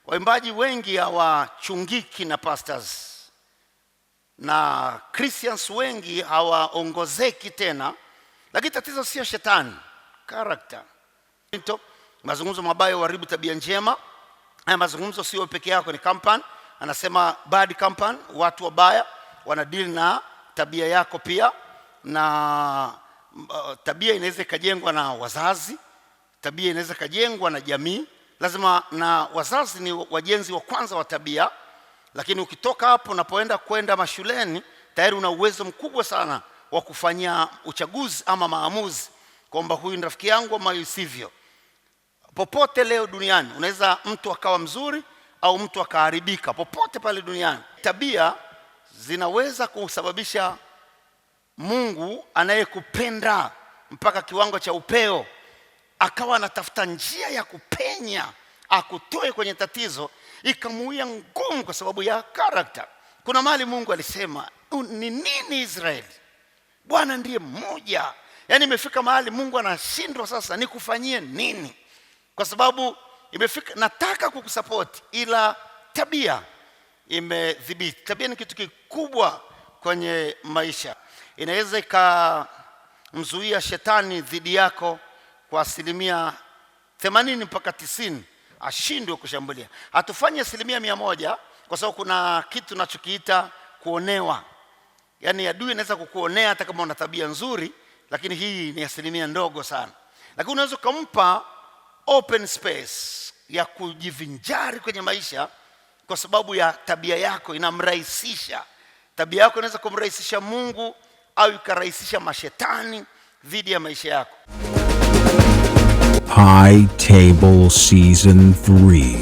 Waimbaji wengi hawachungiki na pastors, na Christians wengi hawaongozeki tena, lakini tatizo sio shetani, character. Mazungumzo mabaya huharibu tabia njema. Haya mazungumzo sio peke yako, ni company. Anasema bad company, watu wabaya wanadeal na tabia yako pia, na tabia inaweza kujengwa na wazazi, tabia inaweza kujengwa na jamii. Lazima, na wazazi ni wajenzi wa kwanza wa tabia, lakini ukitoka hapo unapoenda mashuleni tayari una uwezo mkubwa sana wa kufanya uchaguzi ama maamuzi kwamba huyu ni rafiki yangu ama sivyo. Popote leo duniani unaweza mtu akawa mzuri au mtu akaharibika, popote pale duniani. Tabia zinaweza kusababisha Mungu anayekupenda mpaka kiwango cha upeo akawa anatafuta njia ya kupenya akutoe kwenye tatizo, ikamuia ngumu kwa sababu ya character. Kuna mahali Mungu alisema, ni nini Israeli? Bwana ndiye mmoja. Yaani imefika mahali Mungu anashindwa sasa nikufanyie nini? Kwa sababu imefika, nataka kukusupport ila tabia imedhibiti. Tabia ni kitu kikubwa kwenye maisha. Inaweza ikamzuia shetani dhidi yako kwa 80% mpaka 90% ashindwe kushambulia. Hatufanye 100% kwa sababu kuna kitu tunachokiita kuonewa. Yaani adui anaweza kukuonea hata kama una tabia nzuri, lakini hii ni 1% ndogo sana. Lakini unaweza kumpa open space ya kujivinjari kwenye maisha kwa sababu ya tabia yako inamrahisisha. Tabia yako inaweza kumrahisisha Mungu au ikarahisisha mashetani dhidi ya maisha yako. High Table Season 3.